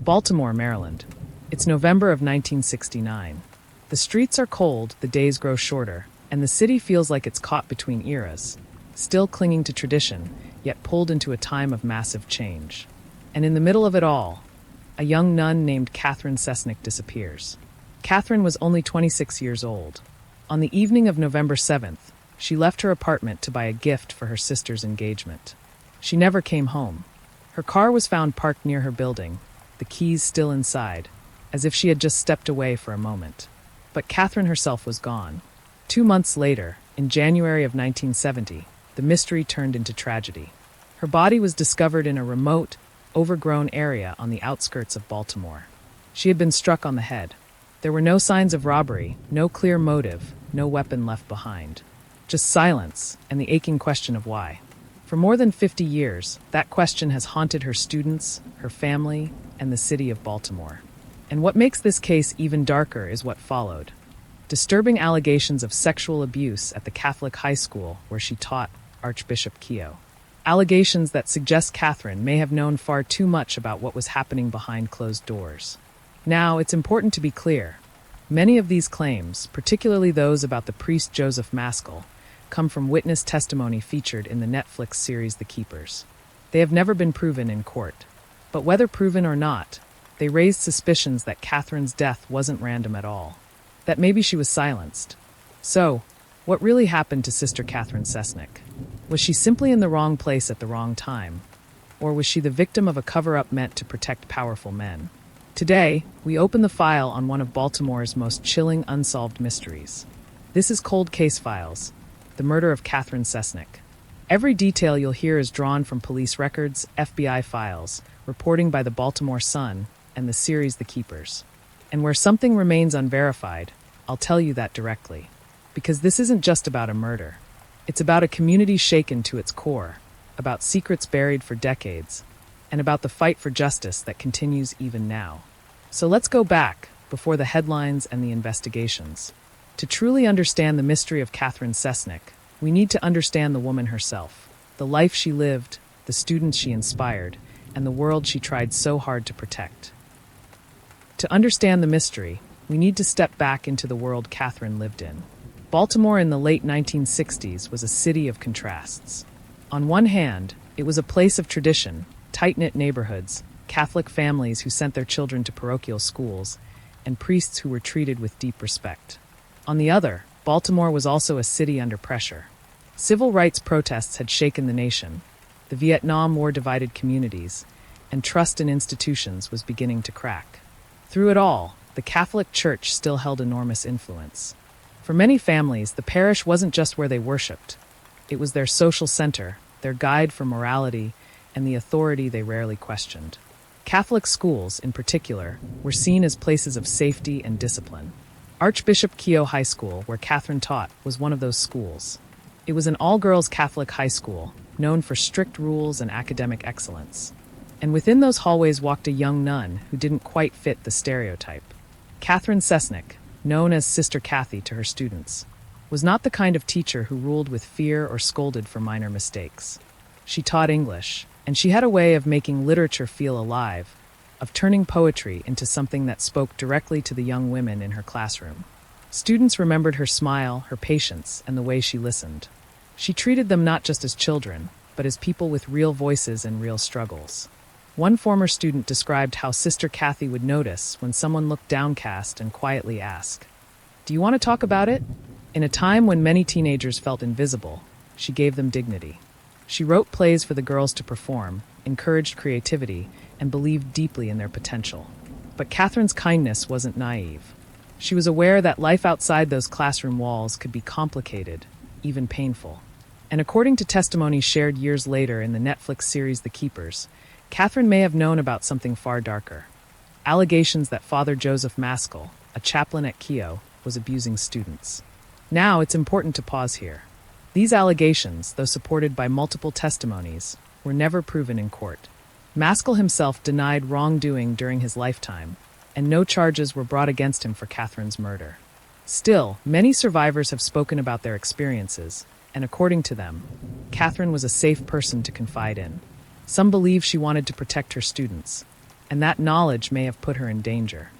Baltimore, Maryland. It's November of 1969. The streets are cold, the days grow shorter, and the city feels like it's caught between eras, still clinging to tradition, yet pulled into a time of massive change. And in the middle of it all, a young nun named Catherine Cesnik disappears. Catherine was only 26 years old. On the evening of November 7th, she left her apartment to buy a gift for her sister's engagement. She never came home. Her car was found parked near her building, the keys still inside, as if she had just stepped away for a moment. But Catherine herself was gone. 2 months later, in January of 1970, the mystery turned into tragedy. Her body was discovered in a remote, overgrown area on the outskirts of Baltimore. She had been struck on the head. There were no signs of robbery, no clear motive, no weapon left behind. Just silence and the aching question of why. For more than 50 years, that question has haunted her students, her family, and the city of Baltimore. And what makes this case even darker is what followed. Disturbing allegations of sexual abuse at the Catholic high school where she taught, Archbishop Keough. Allegations that suggest Catherine may have known far too much about what was happening behind closed doors. Now, it's important to be clear. Many of these claims, particularly those about the priest Joseph Maskell, come from witness testimony featured in the Netflix series The Keepers. They have never been proven in court. But whether proven or not, they raised suspicions that Catherine's death wasn't random at all, that maybe she was silenced. So, what really happened to Sister Catherine Cesnik? Was she simply in the wrong place at the wrong time? Or was she the victim of a cover-up meant to protect powerful men? Today, we open the file on one of Baltimore's most chilling unsolved mysteries. This is Cold Case Files, the murder of Catherine Cesnik. Every detail you'll hear is drawn from police records, FBI files, reporting by the Baltimore Sun, and the series The Keepers. And where something remains unverified, I'll tell you that directly. Because this isn't just about a murder. It's about a community shaken to its core, about secrets buried for decades, and about the fight for justice that continues even now. So let's go back, before the headlines and the investigations. To truly understand the mystery of Catherine Cesnik, we need to understand the woman herself, the life she lived, the students she inspired, and the world she tried so hard to protect. To understand the mystery, we need to step back into the world Catherine lived in. Baltimore in the late 1960s was a city of contrasts. On one hand, it was a place of tradition, tight-knit neighborhoods, Catholic families who sent their children to parochial schools, and priests who were treated with deep respect. On the other, Baltimore was also a city under pressure. Civil rights protests had shaken the nation, the Vietnam War divided communities, and trust in institutions was beginning to crack. Through it all, the Catholic Church still held enormous influence. For many families, the parish wasn't just where they worshipped. It was their social center, their guide for morality, and the authority they rarely questioned. Catholic schools, in particular, were seen as places of safety and discipline. Archbishop Keough High School, where Catherine taught, was one of those schools. It was an all-girls Catholic high school, known for strict rules and academic excellence. And within those hallways walked a young nun who didn't quite fit the stereotype. Catherine Cesnik, known as Sister Cathy to her students, was not the kind of teacher who ruled with fear or scolded for minor mistakes. She taught English, and she had a way of making literature feel alive, of turning poetry into something that spoke directly to the young women in her classroom. Students remembered her smile, her patience, and the way she listened. She treated them not just as children, but as people with real voices and real struggles. One former student described how Sister Cathy would notice when someone looked downcast and quietly ask, "Do you want to talk about it?" In a time when many teenagers felt invisible, she gave them dignity. She wrote plays for the girls to perform, encouraged creativity, and believed deeply in their potential. But Catherine's kindness wasn't naive. She was aware that life outside those classroom walls could be complicated, even painful. And according to testimony shared years later in the Netflix series The Keepers, Catherine may have known about something far darker. Allegations that Father Joseph Maskell, a chaplain at Keough, was abusing students. Now, it's important to pause here. These allegations, though supported by multiple testimonies, were never proven in court. Maskell himself denied wrongdoing during his lifetime, and no charges were brought against him for Catherine's murder. Still, many survivors have spoken about their experiences, and according to them, Catherine was a safe person to confide in. Some believe she wanted to protect her students. and that knowledge may have put her in danger.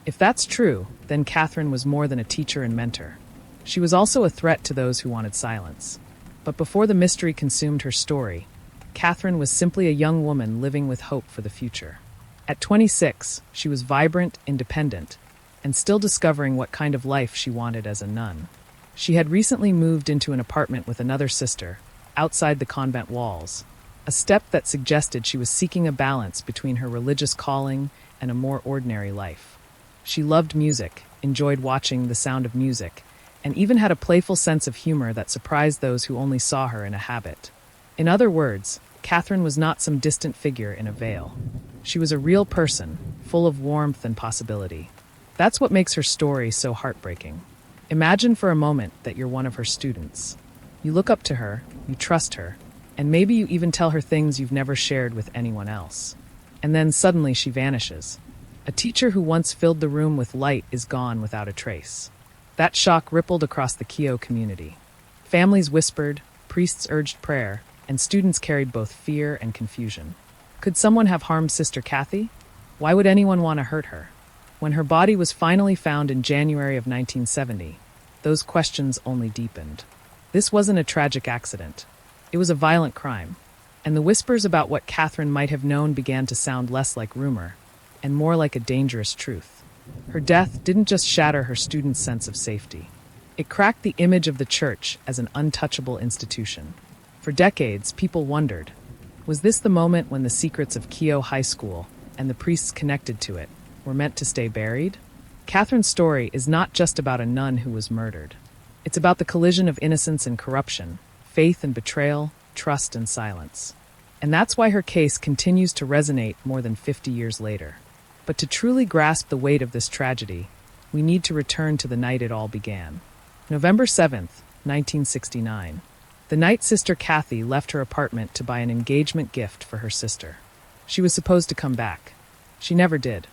If that's true, then Catherine was more than a teacher and mentor. She was also a threat to those who wanted silence. But before the mystery consumed her story, Catherine was simply a young woman living with hope for the future. At 26, she was vibrant, independent, and still discovering what kind of life she wanted as a nun. She had recently moved into an apartment with another sister, outside the convent walls, a step that suggested she was seeking a balance between her religious calling and a more ordinary life. She loved music, enjoyed watching The Sound of Music, and even had a playful sense of humor that surprised those who only saw her in a habit. In other words, Catherine was not some distant figure in a veil. She was a real person, full of warmth and possibility. That's what makes her story so heartbreaking. Imagine for a moment that you're one of her students. You look up to her, you trust her, and maybe you even tell her things you've never shared with anyone else. And then suddenly she vanishes. A teacher who once filled the room with light is gone without a trace. That shock rippled across the Kyo community. Families whispered, priests urged prayer, and students carried both fear and confusion. Could someone have harmed Sister Kathy? Why would anyone want to hurt her? When her body was finally found in January of 1970, those questions only deepened. This wasn't a tragic accident. It was a violent crime, and the whispers about what Catherine might have known began to sound less like rumor and more like a dangerous truth. Her death didn't just shatter her students' sense of safety. It cracked the image of the church as an untouchable institution. For decades, people wondered, was this the moment when the secrets of Kyo High School and the priests connected to it were meant to stay buried? Catherine's story is not just about a nun who was murdered. It's about the collision of innocence and corruption, faith and betrayal, trust and silence. And that's why her case continues to resonate more than 50 years later. But to truly grasp the weight of this tragedy, we need to return to the night it all began. November 7th, 1969. The night Sister Kathy left her apartment to buy an engagement gift for her sister. She was supposed to come back. She never did.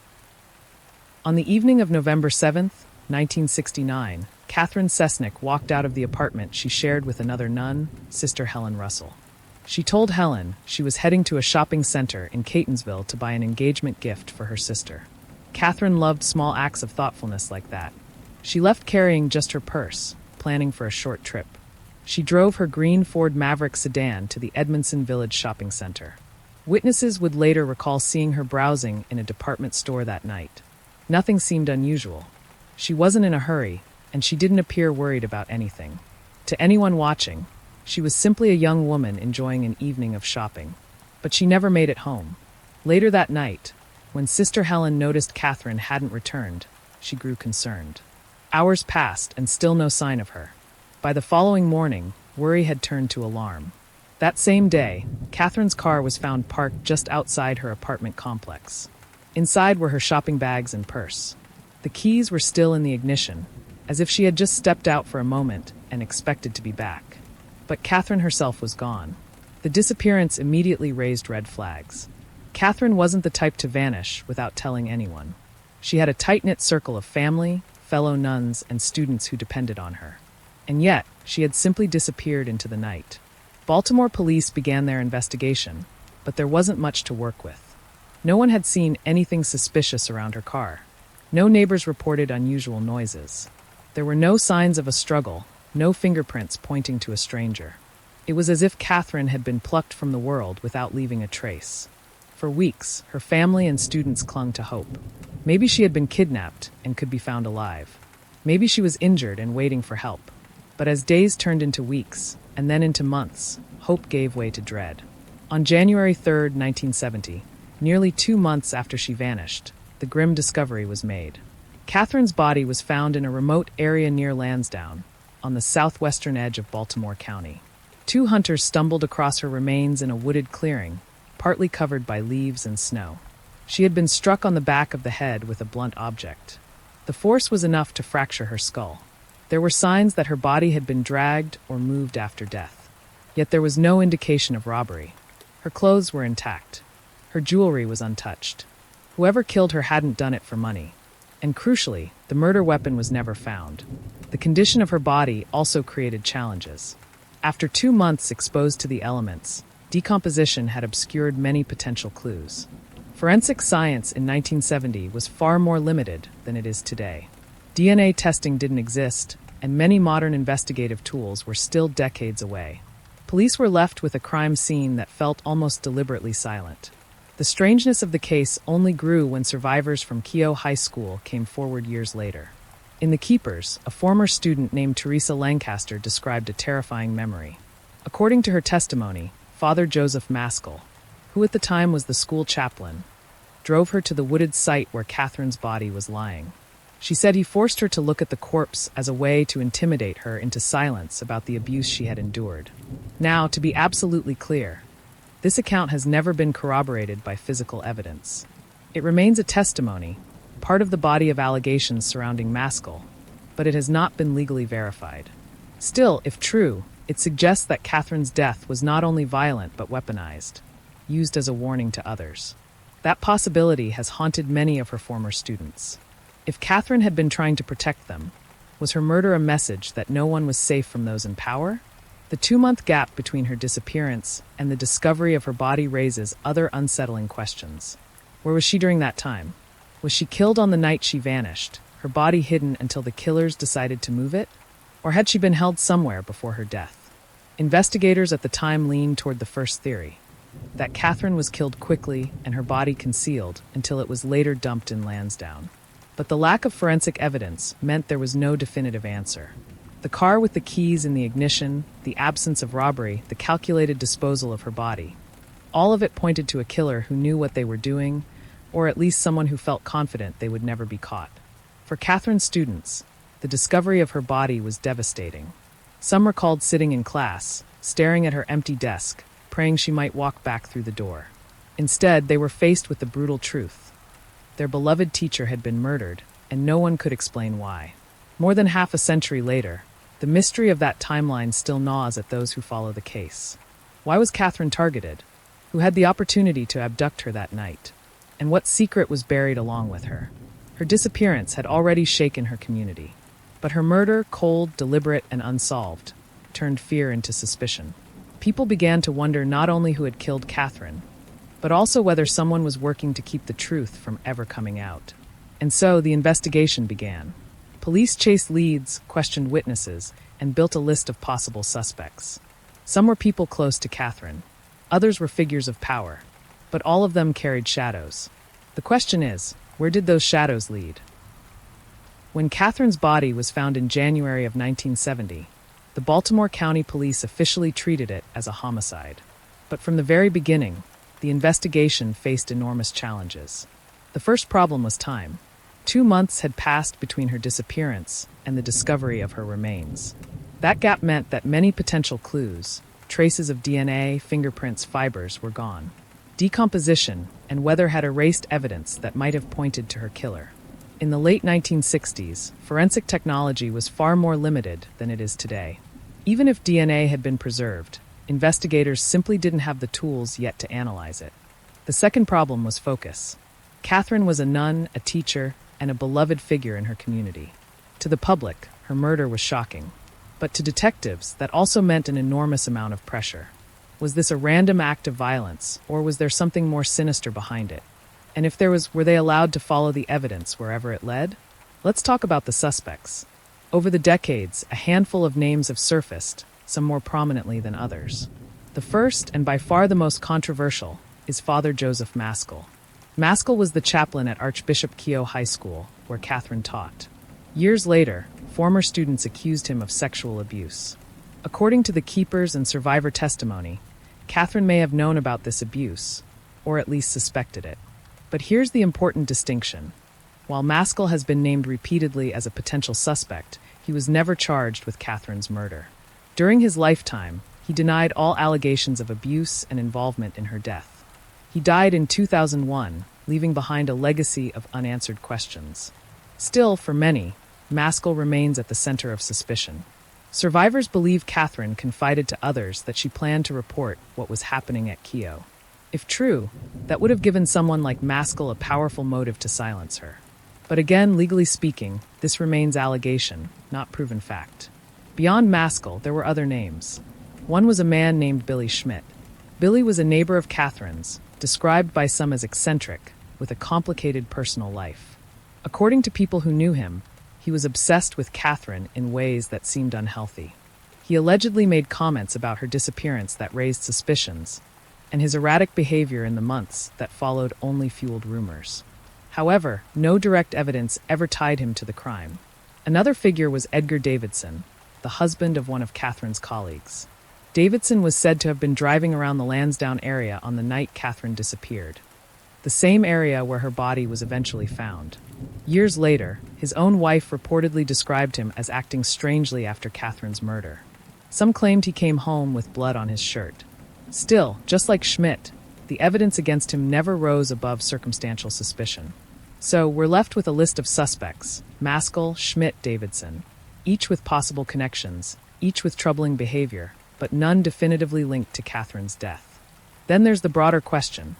On the evening of November 7th, 1969, Catherine Cesnik walked out of the apartment she shared with another nun, Sister Helen Russell. She told Helen she was heading to a shopping center in Catonsville to buy an engagement gift for her sister. Catherine loved small acts of thoughtfulness like that. She left carrying just her purse, planning for a short trip. She drove her green Ford Maverick sedan to the Edmondson Village shopping center. Witnesses would later recall seeing her browsing in a department store that night. Nothing seemed unusual. She wasn't in a hurry, and she didn't appear worried about anything. To anyone watching, she was simply a young woman enjoying an evening of shopping. But she never made it home. Later that night, when Sister Helen noticed Catherine hadn't returned, she grew concerned. Hours passed and still no sign of her. By the following morning, worry had turned to alarm. That same day, Catherine's car was found parked just outside her apartment complex. Inside were her shopping bags and purse. The keys were still in the ignition, as if she had just stepped out for a moment and expected to be back. But Catherine herself was gone. The disappearance immediately raised red flags. Catherine wasn't the type to vanish without telling anyone. She had a tight-knit circle of family, fellow nuns, and students who depended on her. And yet, she had simply disappeared into the night. Baltimore police began their investigation, but there wasn't much to work with. No one had seen anything suspicious around her car. No neighbors reported unusual noises. There were no signs of a struggle, no fingerprints pointing to a stranger. It was as if Catherine had been plucked from the world without leaving a trace. For weeks, her family and students clung to hope. Maybe she had been kidnapped and could be found alive. Maybe she was injured and waiting for help. But as days turned into weeks, and then into months, hope gave way to dread. On January 3rd, 1970, nearly 2 months after she vanished, the grim discovery was made. Catherine's body was found in a remote area near Lansdowne, on the southwestern edge of Baltimore County. 2 hunters stumbled across her remains in a wooded clearing, partly covered by leaves and snow. She had been struck on the back of the head with a blunt object. The force was enough to fracture her skull. There were signs that her body had been dragged or moved after death. Yet there was no indication of robbery. Her clothes were intact. Her jewelry was untouched. Whoever killed her hadn't done it for money. And crucially, the murder weapon was never found. The condition of her body also created challenges. After 2 months exposed to the elements, decomposition had obscured many potential clues. Forensic science in 1970 was far more limited than it is today. DNA testing didn't exist, and many modern investigative tools were still decades away. Police were left with a crime scene that felt almost deliberately silent. The strangeness of the case only grew when survivors from Keogh High School came forward years later. In The Keepers, a former student named Teresa Lancaster described a terrifying memory. According to her testimony, Father Joseph Maskell, who at the time was the school chaplain, drove her to the wooded site where Catherine's body was lying. She said he forced her to look at the corpse as a way to intimidate her into silence about the abuse she had endured. Now, to be absolutely clear, this account has never been corroborated by physical evidence. It remains a testimony, part of the body of allegations surrounding Maskell, but it has not been legally verified. Still, if true, it suggests that Catherine's death was not only violent but weaponized, used as a warning to others. That possibility has haunted many of her former students. If Catherine had been trying to protect them, was her murder a message that no one was safe from those in power? The 2-month gap between her disappearance and the discovery of her body raises other unsettling questions. Where was she during that time? Was she killed on the night she vanished, her body hidden until the killers decided to move it? Or had she been held somewhere before her death? Investigators at the time leaned toward the first theory, that Catherine was killed quickly and her body concealed until it was later dumped in Lansdowne. But the lack of forensic evidence meant there was no definitive answer. The car with the keys in the ignition, the absence of robbery, the calculated disposal of her body. All of it pointed to a killer who knew what they were doing, or at least someone who felt confident they would never be caught. For Catherine's students, the discovery of her body was devastating. Some recalled sitting in class, staring at her empty desk, praying she might walk back through the door. Instead, they were faced with the brutal truth. Their beloved teacher had been murdered, and no one could explain why. More than half a century later, the mystery of that timeline still gnaws at those who follow the case. Why was Catherine targeted? Who had the opportunity to abduct her that night? And what secret was buried along with her? Her disappearance had already shaken her community. But her murder, cold, deliberate, and unsolved, turned fear into suspicion. People began to wonder not only who had killed Catherine, but also whether someone was working to keep the truth from ever coming out. And so the investigation began. Police chased leads, questioned witnesses, and built a list of possible suspects. Some were people close to Catherine. Others were figures of power. But all of them carried shadows. The question is, where did those shadows lead? When Catherine's body was found in January of 1970, the Baltimore County Police officially treated it as a homicide. But from the very beginning, the investigation faced enormous challenges. The first problem was time. 2 months had passed between her disappearance and the discovery of her remains. That gap meant that many potential clues, traces of DNA, fingerprints, fibers, were gone. Decomposition and weather had erased evidence that might have pointed to her killer. In the late 1960s, forensic technology was far more limited than it is today. Even if DNA had been preserved, investigators simply didn't have the tools yet to analyze it. The second problem was focus. Catherine was a nun, a teacher, and a beloved figure in her community. To the public, her murder was shocking. But to detectives, that also meant an enormous amount of pressure. Was this a random act of violence, or was there something more sinister behind it? And if there was, were they allowed to follow the evidence wherever it led? Let's talk about the suspects. Over the decades, a handful of names have surfaced, some more prominently than others. The first, and by far the most controversial, is Father Joseph Maskell. Maskell was the chaplain at Archbishop Keogh High School, where Catherine taught. Years later, former students accused him of sexual abuse. According to the Keepers and survivor testimony, Catherine may have known about this abuse, or at least suspected it. But here's the important distinction. While Maskell has been named repeatedly as a potential suspect, he was never charged with Catherine's murder. During his lifetime, he denied all allegations of abuse and involvement in her death. He died in 2001, leaving behind a legacy of unanswered questions. Still, for many, Maskell remains at the center of suspicion. Survivors believe Catherine confided to others that she planned to report what was happening at Keogh. If true, that would have given someone like Maskell a powerful motive to silence her. But again, legally speaking, this remains allegation, not proven fact. Beyond Maskell, there were other names. One was a man named Billy Schmidt. Billy was a neighbor of Catherine's, described by some as eccentric, with a complicated personal life. According to people who knew him, he was obsessed with Catherine in ways that seemed unhealthy. He allegedly made comments about her disappearance that raised suspicions, and his erratic behavior in the months that followed only fueled rumors. However, no direct evidence ever tied him to the crime. Another figure was Edgar Davidson, the husband of one of Catherine's colleagues. Davidson was said to have been driving around the Lansdowne area on the night Catherine disappeared, the same area where her body was eventually found. Years later, his own wife reportedly described him as acting strangely after Catherine's murder. Some claimed he came home with blood on his shirt. Still, just like Schmidt, the evidence against him never rose above circumstantial suspicion. So we're left with a list of suspects: Maskell, Schmidt, Davidson, each with possible connections, each with troubling behavior, but none definitively linked to Catherine's death. Then there's the broader question: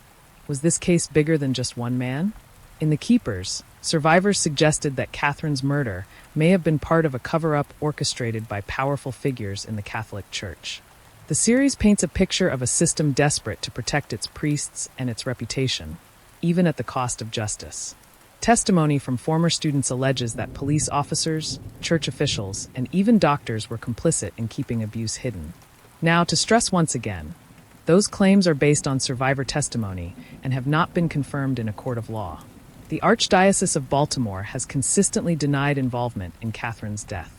was this case bigger than just one man? In The Keepers, survivors suggested that Catherine's murder may have been part of a cover-up orchestrated by powerful figures in the Catholic Church. The series paints a picture of a system desperate to protect its priests and its reputation, even at the cost of justice. Testimony from former students alleges that police officers, church officials, and even doctors were complicit in keeping abuse hidden. Now, to stress once again, those claims are based on survivor testimony and have not been confirmed in a court of law. The Archdiocese of Baltimore has consistently denied involvement in Catherine's death.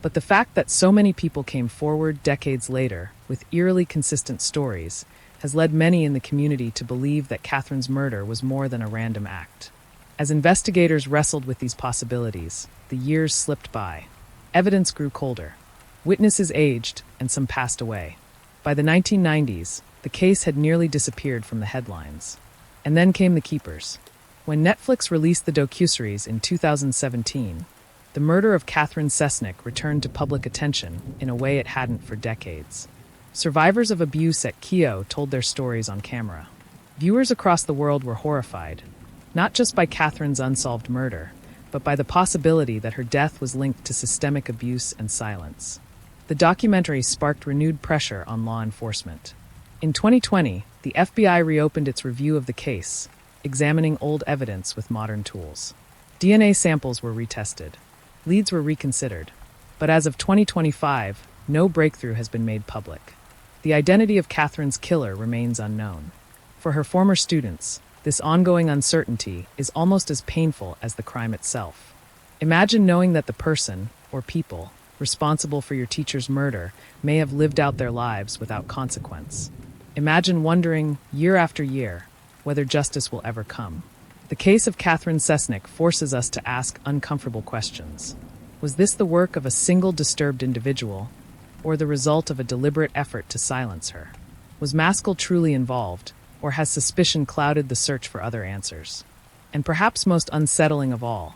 But the fact that so many people came forward decades later with eerily consistent stories has led many in the community to believe that Catherine's murder was more than a random act. As investigators wrestled with these possibilities, the years slipped by. Evidence grew colder. Witnesses aged, and some passed away. By the 1990s, the case had nearly disappeared from the headlines. And then came The Keepers. When Netflix released the docuseries in 2017, the murder of Catherine Cesnik returned to public attention in a way it hadn't for decades. Survivors of abuse at Keogh told their stories on camera. Viewers across the world were horrified, not just by Catherine's unsolved murder, but by the possibility that her death was linked to systemic abuse and silence. The documentary sparked renewed pressure on law enforcement. In 2020, the FBI reopened its review of the case, examining old evidence with modern tools. DNA samples were retested. Leads were reconsidered. But as of 2025, no breakthrough has been made public. The identity of Catherine's killer remains unknown. For her former students, this ongoing uncertainty is almost as painful as the crime itself. Imagine knowing that the person, or people, responsible for your teacher's murder may have lived out their lives without consequence. Imagine wondering, year after year, whether justice will ever come. The case of Catherine Cesnik forces us to ask uncomfortable questions. Was this the work of a single disturbed individual, or the result of a deliberate effort to silence her? Was Maskell truly involved, or has suspicion clouded the search for other answers? And perhaps most unsettling of all,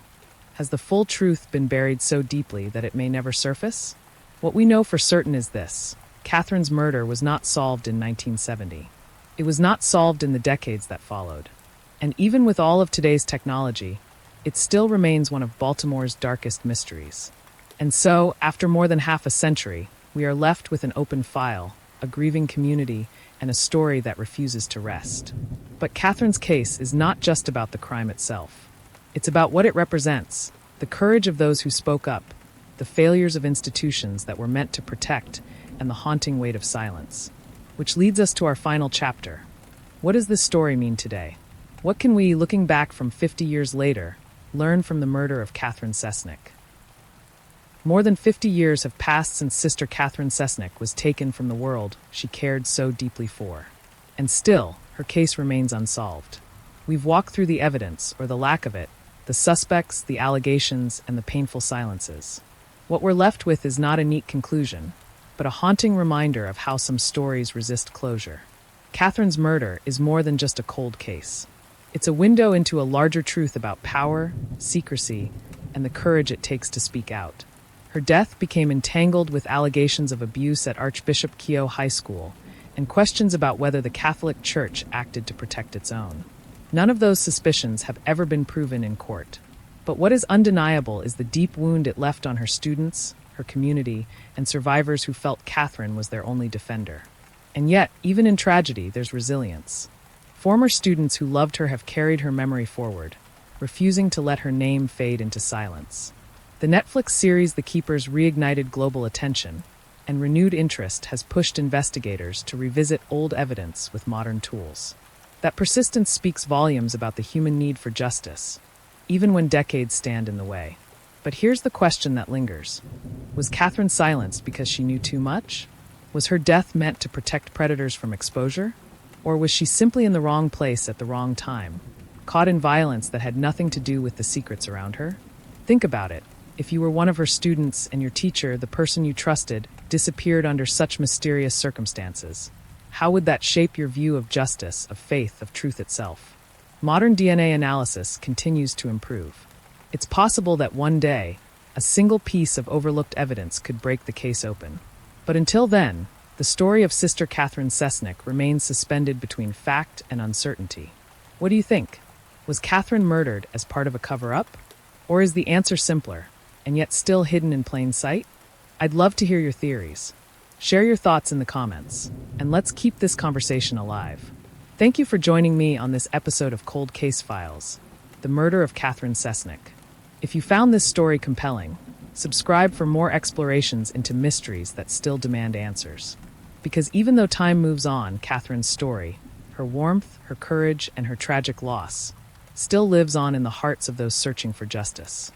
has the full truth been buried so deeply that it may never surface? What we know for certain is this: Catherine's murder was not solved in 1970. It was not solved in the decades that followed. And even with all of today's technology, it still remains one of Baltimore's darkest mysteries. And so, after more than half a century, we are left with an open file, a grieving community, and a story that refuses to rest. But Catherine's case is not just about the crime itself. It's about what it represents: the courage of those who spoke up, the failures of institutions that were meant to protect, and the haunting weight of silence. Which leads us to our final chapter. What does this story mean today? What can we, looking back from 50 years later, learn from the murder of Catherine Cesnik? More than 50 years have passed since Sister Catherine Cesnik was taken from the world she cared so deeply for. And still, her case remains unsolved. We've walked through the evidence, or the lack of it, the suspects, the allegations, and the painful silences. What we're left with is not a neat conclusion, but a haunting reminder of how some stories resist closure. Catherine's murder is more than just a cold case. It's a window into a larger truth about power, secrecy, and the courage it takes to speak out. Her death became entangled with allegations of abuse at Archbishop Keogh High School and questions about whether the Catholic Church acted to protect its own. None of those suspicions have ever been proven in court. But what is undeniable is the deep wound it left on her students, her community, and survivors who felt Catherine was their only defender. And yet, even in tragedy, there's resilience. Former students who loved her have carried her memory forward, refusing to let her name fade into silence. The Netflix series The Keepers reignited global attention, and renewed interest has pushed investigators to revisit old evidence with modern tools. That persistence speaks volumes about the human need for justice, even when decades stand in the way. But here's the question that lingers. Was Catherine silenced because she knew too much? Was her death meant to protect predators from exposure? Or was she simply in the wrong place at the wrong time, caught in violence that had nothing to do with the secrets around her? Think about it. If you were one of her students and your teacher, the person you trusted, disappeared under such mysterious circumstances, how would that shape your view of justice, of faith, of truth itself? Modern DNA analysis continues to improve. It's possible that one day, a single piece of overlooked evidence could break the case open. But until then, the story of Sister Catherine Cesnik remains suspended between fact and uncertainty. What do you think? Was Catherine murdered as part of a cover-up? Or is the answer simpler, and yet still hidden in plain sight? I'd love to hear your theories. Share your thoughts in the comments, and let's keep this conversation alive. Thank you for joining me on this episode of Cold Case Files, The Murder of Catherine Cesnik. If you found this story compelling, subscribe for more explorations into mysteries that still demand answers. Because even though time moves on, Catherine's story, her warmth, her courage, and her tragic loss, still lives on in the hearts of those searching for justice.